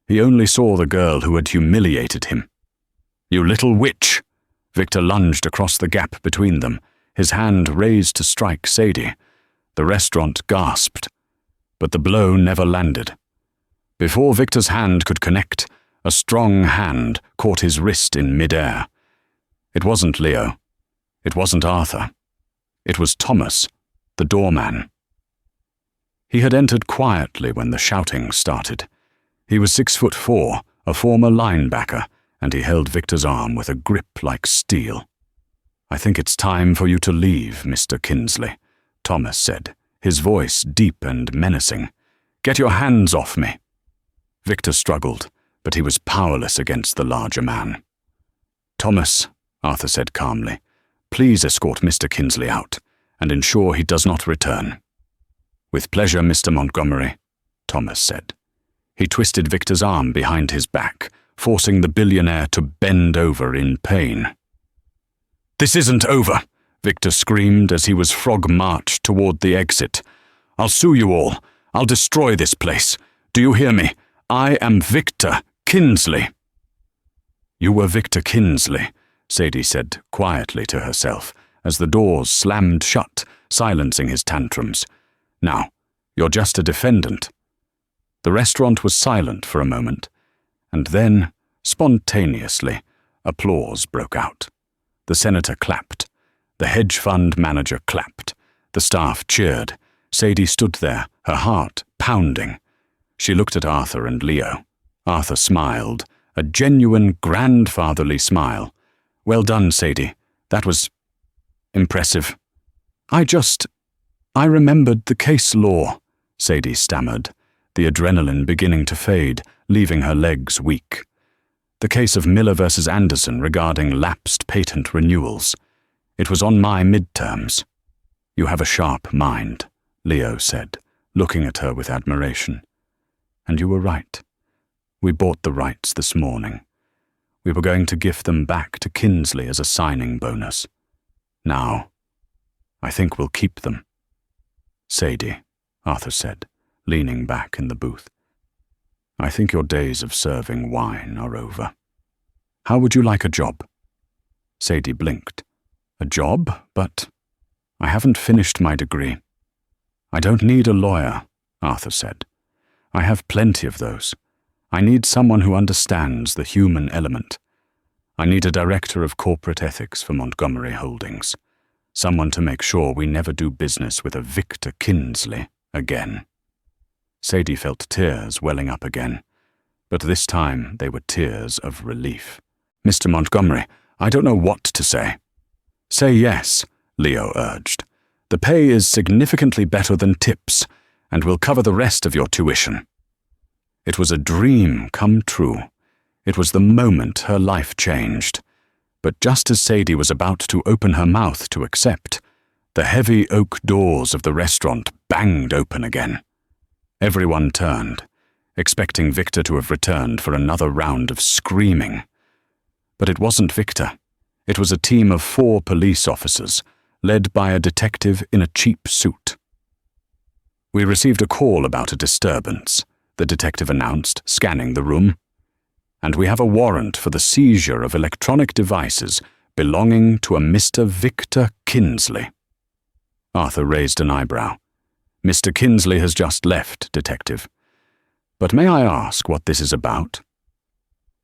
He only saw the girl who had humiliated him. "You little witch!" Victor lunged across the gap between them, his hand raised to strike Sadie. The restaurant gasped, but the blow never landed. Before Victor's hand could connect, a strong hand caught his wrist in midair. It wasn't Leo. It wasn't Arthur. It was Thomas, the doorman. He had entered quietly when the shouting started. He was 6'4", a former linebacker, and he held Victor's arm with a grip like steel. "I think it's time for you to leave, Mr. Kinsley," Thomas said, his voice deep and menacing. "Get your hands off me." Victor struggled, but he was powerless against the larger man. "Thomas," Arthur said calmly, "please escort Mr. Kinsley out and ensure he does not return." "With pleasure, Mr. Montgomery," Thomas said. He twisted Victor's arm behind his back, forcing the billionaire to bend over in pain. "This isn't over," Victor screamed as he was frog-marched toward the exit. "I'll sue you all. I'll destroy this place. Do you hear me? I am Victor Kinsley." "You were Victor Kinsley," Sadie said quietly to herself, as the doors slammed shut, silencing his tantrums. "Now, you're just a defendant." The restaurant was silent for a moment, and then, spontaneously, applause broke out. The senator clapped. The hedge fund manager clapped. The staff cheered. Sadie stood there, her heart pounding. She looked at Arthur and Leo. Arthur smiled, a genuine grandfatherly smile. "Well done, Sadie. That was impressive." I remembered the case law," Sadie stammered, the adrenaline beginning to fade, leaving her legs weak. "The case of Miller versus Anderson regarding lapsed patent renewals. It was on my midterms." "You have a sharp mind," Leo said, looking at her with admiration. "And you were right. We bought the rights this morning. We were going to gift them back to Kinsley as a signing bonus. Now, I think we'll keep them." "Sadie," Arthur said, leaning back in the booth, "I think your days of serving wine are over. How would you like a job?" Sadie blinked. "A job? But I haven't finished my degree." "I don't need a lawyer," Arthur said. "I have plenty of those. I need someone who understands the human element. I need a director of corporate ethics for Montgomery Holdings. Someone to make sure we never do business with a Victor Kinsley again." Sadie felt tears welling up again, but this time they were tears of relief. "Mr. Montgomery, I don't know what to say." "Say yes," Leo urged. "The pay is significantly better than tips, and will cover the rest of your tuition." It was a dream come true. It was the moment her life changed. But just as Sadie was about to open her mouth to accept, the heavy oak doors of the restaurant banged open again. Everyone turned, expecting Victor to have returned for another round of screaming. But it wasn't Victor. It was a team of 4 police officers, led by a detective in a cheap suit. "We received a call about a disturbance," the detective announced, scanning the room. "And we have a warrant for the seizure of electronic devices belonging to a Mr. Victor Kinsley." Arthur raised an eyebrow. "Mr. Kinsley has just left, Detective. But may I ask what this is about?"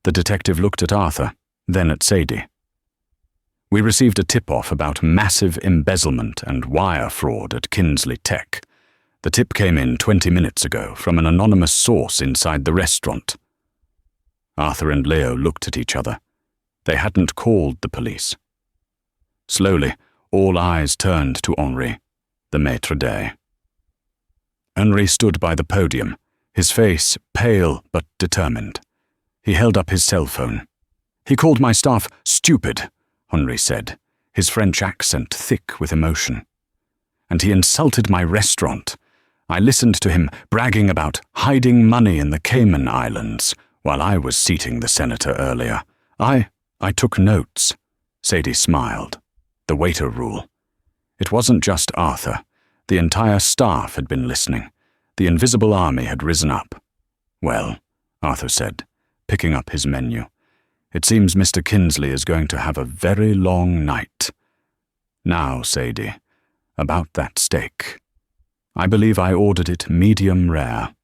The detective looked at Arthur, then at Sadie. "We received a tip-off about massive embezzlement and wire fraud at Kinsley Tech. The tip came in 20 minutes ago from an anonymous source inside the restaurant." Arthur and Leo looked at each other. They hadn't called the police. Slowly, all eyes turned to Henri, the maître d'. Henri stood by the podium, his face pale but determined. He held up his cell phone. "He called my staff stupid," Henri said, his French accent thick with emotion. "And he insulted my restaurant. I listened to him bragging about hiding money in the Cayman Islands while I was seating the senator earlier. I took notes." Sadie smiled. "The waiter rule. It wasn't just Arthur. The entire staff had been listening. The invisible army had risen up. "Well," Arthur said, picking up his menu, "it seems Mr. Kinsley is going to have a very long night. Now, Sadie, about that steak. I believe I ordered it medium rare."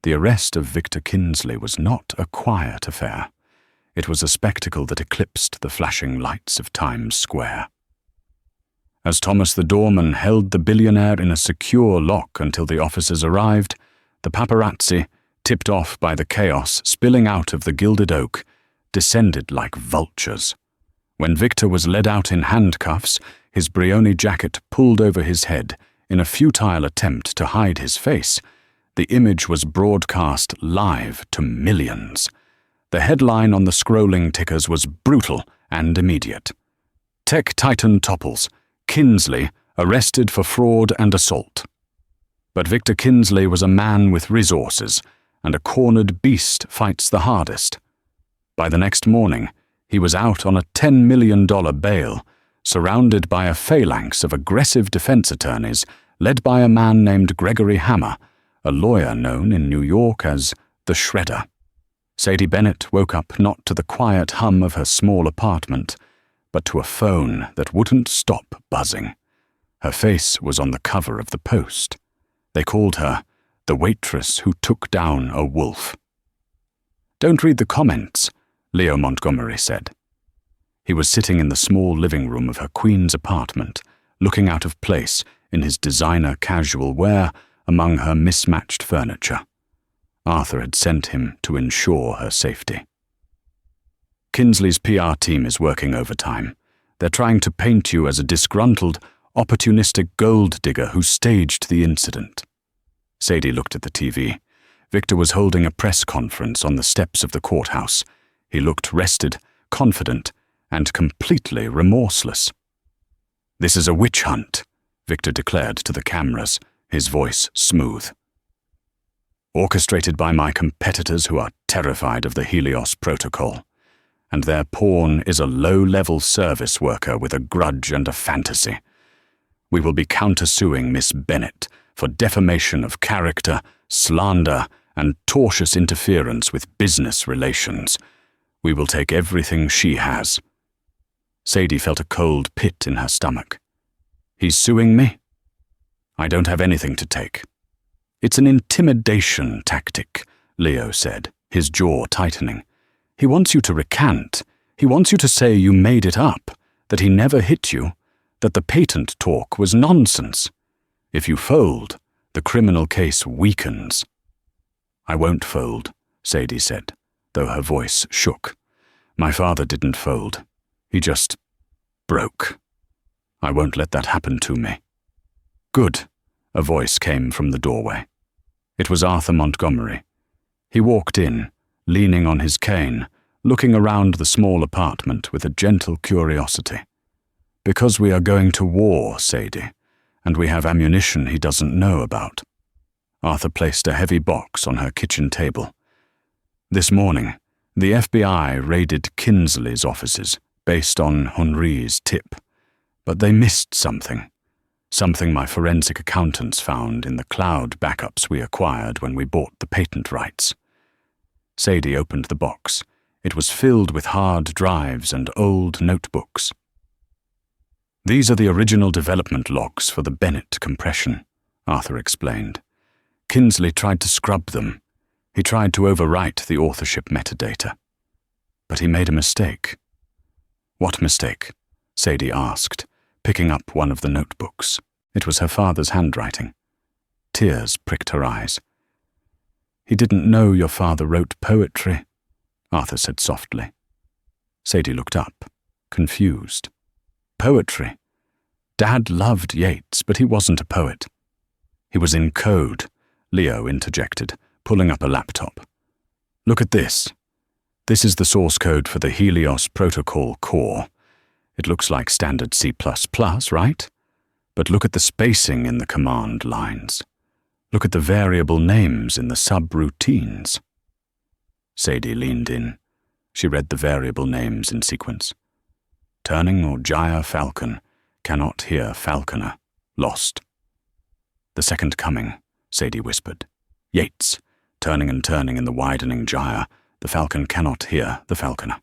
The arrest of Victor Kinsley was not a quiet affair. It was a spectacle that eclipsed the flashing lights of Times Square. As Thomas the doorman held the billionaire in a secure lock until the officers arrived, the paparazzi, tipped off by the chaos spilling out of the Gilded Oak, descended like vultures. When Victor was led out in handcuffs, his Brioni jacket pulled over his head in a futile attempt to hide his face, the image was broadcast live to millions. The headline on the scrolling tickers was brutal and immediate. "Tech Titan topples. Kinsley arrested for fraud and assault." But Victor Kinsley was a man with resources, and a cornered beast fights the hardest. By the next morning, he was out on a $10 million bail, surrounded by a phalanx of aggressive defense attorneys led by a man named Gregory Hammer, a lawyer known in New York as the Shredder. Sadie Bennett woke up not to the quiet hum of her small apartment, but to a phone that wouldn't stop buzzing. Her face was on the cover of the Post. They called her the waitress who took down a wolf. "Don't read the comments," Leo Montgomery said. He was sitting in the small living room of her Queens apartment, looking out of place in his designer casual wear among her mismatched furniture. Arthur had sent him to ensure her safety. "Kinsley's PR team is working overtime. They're trying to paint you as a disgruntled, opportunistic gold digger who staged the incident." Sadie looked at the TV. Victor was holding a press conference on the steps of the courthouse. He looked rested, confident, and completely remorseless. "This is a witch hunt," Victor declared to the cameras, his voice smooth. "Orchestrated by my competitors who are terrified of the Helios Protocol. And their pawn is a low-level service worker with a grudge and a fantasy. We will be countersuing Miss Bennett for defamation of character, slander, and tortious interference with business relations. We will take everything she has." Sadie felt a cold pit in her stomach. "He's suing me? I don't have anything to take." "It's an intimidation tactic," Leo said, his jaw tightening. "He wants you to recant. He wants you to say you made it up, that he never hit you, that the patent talk was nonsense. If you fold, the criminal case weakens." "I won't fold," Sadie said, though her voice shook. "My father didn't fold. He just broke. I won't let that happen to me." "Good," a voice came from the doorway. It was Arthur Montgomery. He walked in, leaning on his cane, looking around the small apartment with a gentle curiosity. "Because we are going to war, Sadie, and we have ammunition he doesn't know about." Arthur placed a heavy box on her kitchen table. "This morning, the FBI raided Kinsley's offices based on Henri's tip, but they missed something my forensic accountants found in the cloud backups we acquired when we bought the patent rights." Sadie opened the box. It was filled with hard drives and old notebooks. "These are the original development logs for the Bennett compression," Arthur explained. "Kinsley tried to scrub them. He tried to overwrite the authorship metadata. But he made a mistake." "What mistake?" Sadie asked, picking up one of the notebooks. It was her father's handwriting. Tears pricked her eyes. "He didn't know your father wrote poetry," Arthur said softly. Sadie looked up, confused. "Poetry? Dad loved Yeats, but he wasn't a poet." "He was in code," Leo interjected, pulling up a laptop. "Look at this. This is the source code for the Helios Protocol core. It looks like standard C++, right? But look at the spacing in the command lines. Look at the variable names in the subroutines." Sadie leaned in. She read the variable names in sequence. Turning or Jaya Falcon, cannot hear falconer, lost. The second coming, Sadie whispered. Yates, turning and turning in the widening gyre, the falcon cannot hear the falconer.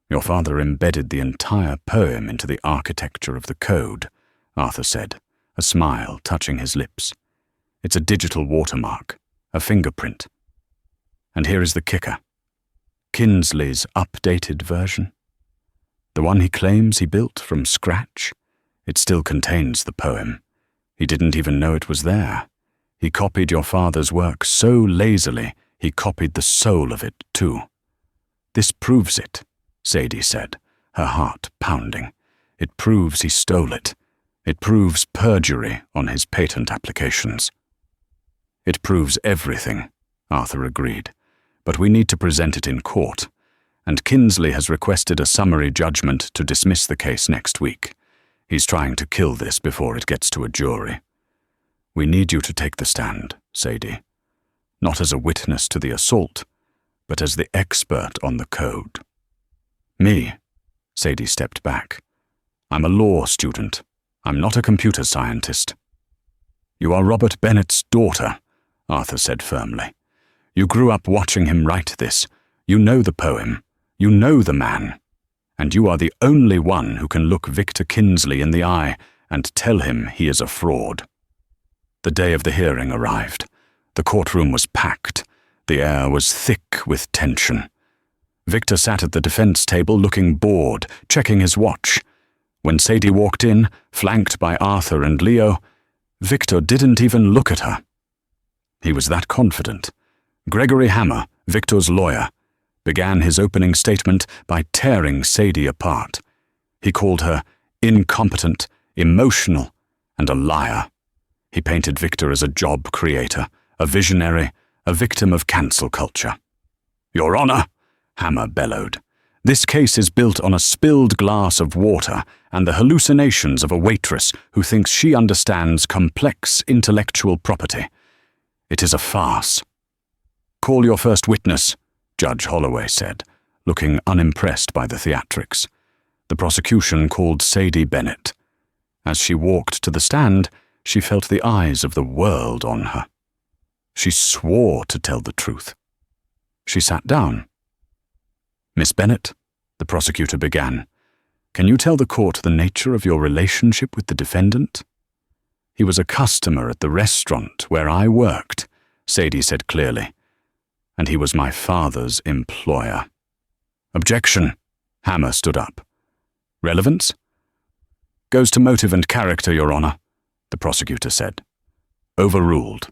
Your father embedded the entire poem into the architecture of the code, Arthur said, a smile touching his lips. It's a digital watermark, a fingerprint. And here is the kicker. Kinsley's updated version. The one he claims he built from scratch. It still contains the poem. He didn't even know it was there. He copied your father's work so lazily, he copied the soul of it too. This proves it, Sadie said, her heart pounding. It proves he stole it. It proves perjury on his patent applications. It proves everything, Arthur agreed, but we need to present it in court, and Kinsley has requested a summary judgment to dismiss the case next week. He's trying to kill this before it gets to a jury. We need you to take the stand, Sadie, not as a witness to the assault, but as the expert on the code. Me, Sadie stepped back. I'm a law student. I'm not a computer scientist. You are Robert Bennett's daughter, Arthur said firmly. You grew up watching him write this. You know the poem. You know the man. And you are the only one who can look Victor Kinsley in the eye and tell him he is a fraud. The day of the hearing arrived. The courtroom was packed. The air was thick with tension. Victor sat at the defense table looking bored, checking his watch. When Sadie walked in, flanked by Arthur and Leo, Victor didn't even look at her. He was that confident. Gregory Hammer, Victor's lawyer, began his opening statement by tearing Sadie apart. He called her incompetent, emotional, and a liar. He painted Victor as a job creator, a visionary, a victim of cancel culture. Your Honor, Hammer bellowed, this case is built on a spilled glass of water and the hallucinations of a waitress who thinks she understands complex intellectual property. It is a farce. Call your first witness, Judge Holloway said, looking unimpressed by the theatrics. The prosecution called Sadie Bennett. As she walked to the stand, she felt the eyes of the world on her. She swore to tell the truth. She sat down. Miss Bennett, the prosecutor began, can you tell the court the nature of your relationship with the defendant? He was a customer at the restaurant where I worked, Sadie said clearly, and he was my father's employer. Objection, Hammer stood up. Relevance? Goes to motive and character, Your Honor, the prosecutor said. Overruled,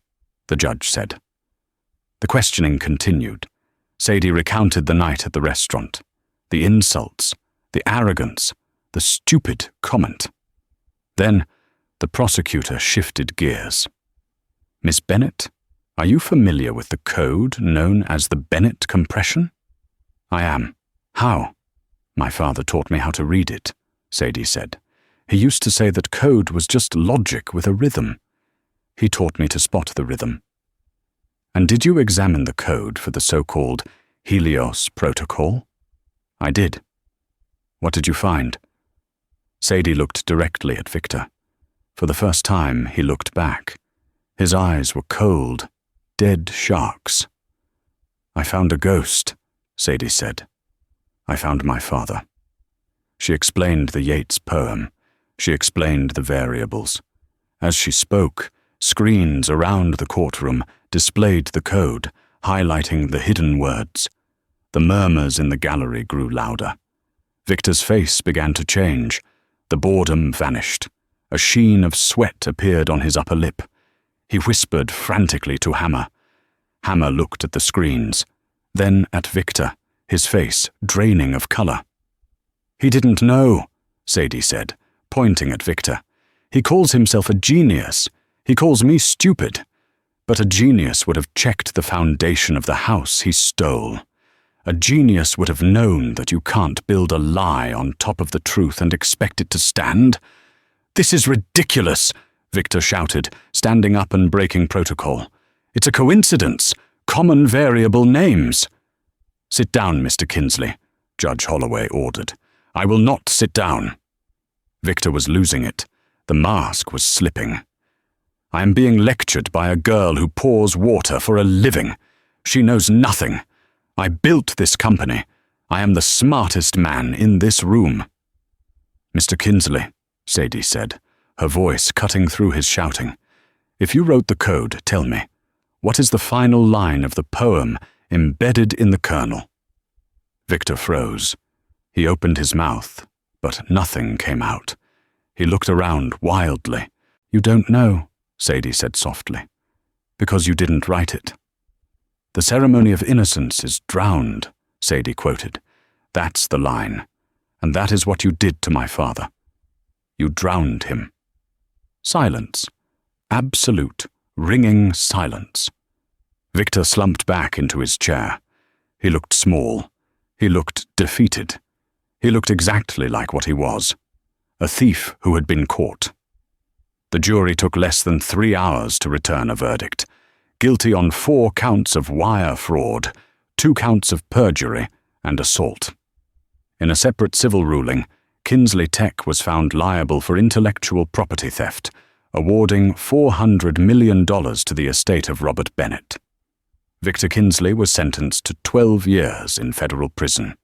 the judge said. The questioning continued. Sadie recounted the night at the restaurant, the insults, the arrogance, the stupid comment. Then, the prosecutor shifted gears. Miss Bennett, are you familiar with the code known as the Bennett compression? I am. How? My father taught me how to read it, Sadie said. He used to say that code was just logic with a rhythm. He taught me to spot the rhythm. And did you examine the code for the so-called Helios protocol? I did. What did you find? Sadie looked directly at Victor. For the first time, he looked back. His eyes were cold, dead sharks. I found a ghost, Sadie said. I found my father. She explained the Yates poem. She explained the variables. As she spoke, screens around the courtroom displayed the code, highlighting the hidden words. The murmurs in the gallery grew louder. Victor's face began to change. The boredom vanished. A sheen of sweat appeared on his upper lip. He whispered frantically to Hammer. Hammer looked at the screens, then at Victor, his face draining of color. He didn't know, Sadie said, pointing at Victor. He calls himself a genius. He calls me stupid. But a genius would have checked the foundation of the house he stole. A genius would have known that you can't build a lie on top of the truth and expect it to stand. This is ridiculous, Victor shouted, standing up and breaking protocol. It's a coincidence. Common variable names. Sit down, Mr. Kinsley, Judge Holloway ordered. I will not sit down. Victor was losing it. The mask was slipping. I am being lectured by a girl who pours water for a living. She knows nothing. I built this company. I am the smartest man in this room. Mr. Kinsley, Sadie said, her voice cutting through his shouting. If you wrote the code, tell me, what is the final line of the poem embedded in the kernel? Victor froze. He opened his mouth, but nothing came out. He looked around wildly. You don't know, Sadie said softly, because you didn't write it. The ceremony of innocence is drowned, Sadie quoted. That's the line, and that is what you did to my father. You drowned him. Silence. Absolute, ringing silence. Victor slumped back into his chair. He looked small. He looked defeated. He looked exactly like what he was, a thief who had been caught. The jury took less than 3 hours to return a verdict. Guilty on 4 counts of wire fraud, 2 counts of perjury, and assault. In a separate civil ruling, Kinsley Tech was found liable for intellectual property theft, awarding $400 million to the estate of Robert Bennett. Victor Kinsley was sentenced to 12 years in federal prison.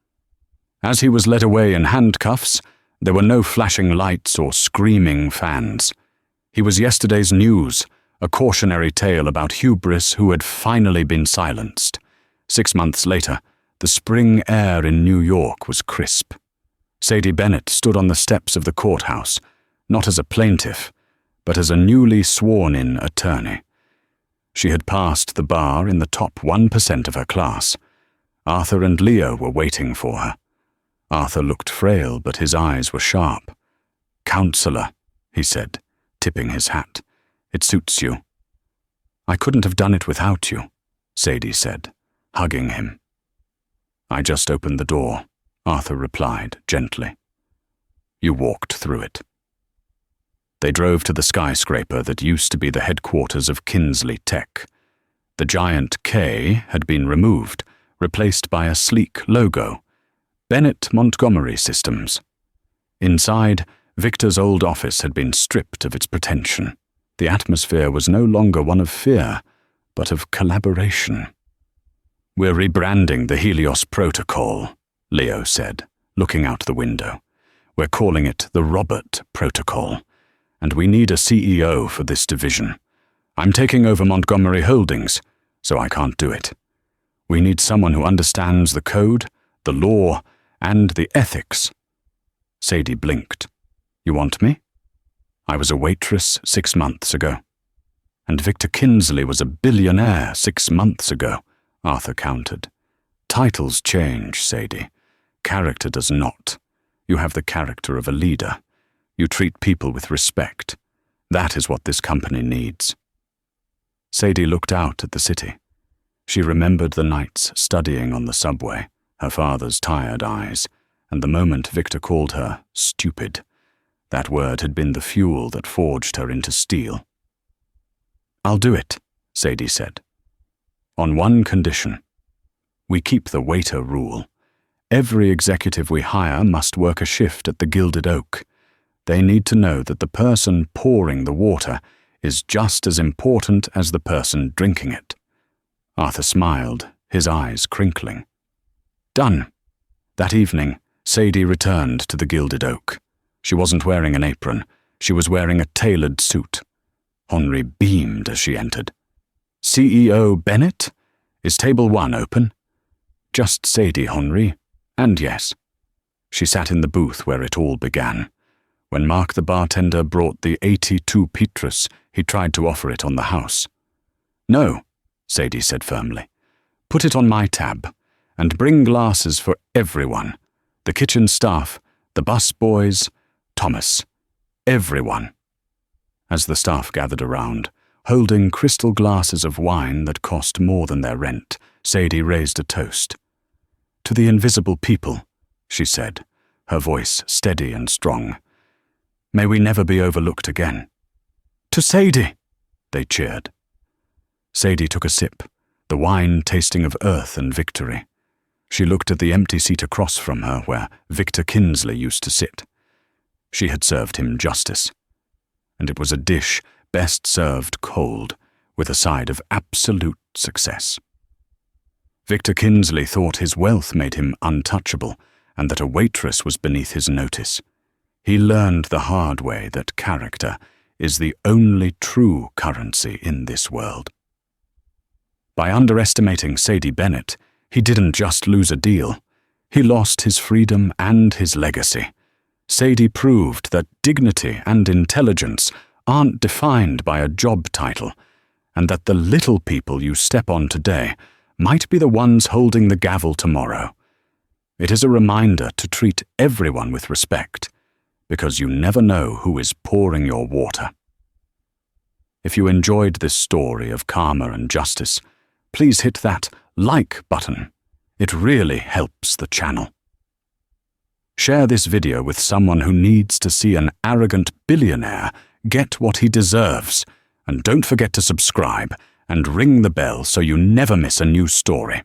As he was led away in handcuffs, there were no flashing lights or screaming fans. He was yesterday's news, a cautionary tale about hubris who had finally been silenced. 6 months later, the spring air in New York was crisp. Sadie Bennett stood on the steps of the courthouse, not as a plaintiff, but as a newly sworn-in attorney. She had passed the bar in the top 1% of her class. Arthur and Leo were waiting for her. Arthur looked frail, but his eyes were sharp. "Counselor," he said, tipping his hat. "It suits you." "I couldn't have done it without you," Sadie said, hugging him. "I just opened the door," Arthur replied gently. "You walked through it." They drove to the skyscraper that used to be the headquarters of Kinsley Tech. The giant K had been removed, replaced by a sleek logo, Bennett Montgomery Systems. Inside, Victor's old office had been stripped of its pretension. The atmosphere was no longer one of fear, but of collaboration. "We're rebranding the Helios Protocol," Leo said, looking out the window. "We're calling it the Robert Protocol, and we need a CEO for this division. I'm taking over Montgomery Holdings, so I can't do it. We need someone who understands the code, the law, and the ethics." Sadie blinked. "You want me?" "I was a waitress 6 months ago." "And Victor Kinsley was a billionaire 6 months ago," Arthur countered. "Titles change, Sadie. Character does not. You have the character of a leader. You treat people with respect. That is what this company needs." Sadie looked out at the city. She remembered the nights studying on the subway, her father's tired eyes, and the moment Victor called her stupid. That word had been the fuel that forged her into steel. "I'll do it," Sadie said. "On one condition. We keep the waiter rule. Every executive we hire must work a shift at the Gilded Oak. They need to know that the person pouring the water is just as important as the person drinking it." Arthur smiled, his eyes crinkling. "Done." That evening, Sadie returned to the Gilded Oak. She wasn't wearing an apron. She was wearing a tailored suit. Henri beamed as she entered. "CEO Bennett? Is table 1 open?" "Just Sadie, Henri. And yes." She sat in the booth where it all began. When Mark the bartender brought the 82 Petrus, he tried to offer it on the house. "No," Sadie said firmly. "Put it on my tab, and bring glasses for everyone. The kitchen staff, the bus boys, Thomas. Everyone." As the staff gathered around, holding crystal glasses of wine that cost more than their rent, Sadie raised a toast. "To the invisible people," she said, her voice steady and strong. "May we never be overlooked again." "To Sadie!" they cheered. Sadie took a sip, the wine tasting of earth and victory. She looked at the empty seat across from her where Victor Kinsley used to sit. she had served him justice. And it was a dish best served cold, with a side of absolute success. Victor Kinsley thought his wealth made him untouchable, and that a waitress was beneath his notice. He learned the hard way that character is the only true currency in this world. By underestimating Sadie Bennett, he didn't just lose a deal. He lost his freedom and his legacy. Sadie proved that dignity and intelligence aren't defined by a job title, and that the little people you step on today might be the ones holding the gavel tomorrow. It is a reminder to treat everyone with respect, because you never know who is pouring your water. If you enjoyed this story of karma and justice, please hit that like button. It really helps the channel. Share this video with someone who needs to see an arrogant billionaire get what he deserves, and don't forget to subscribe and ring the bell so you never miss a new story.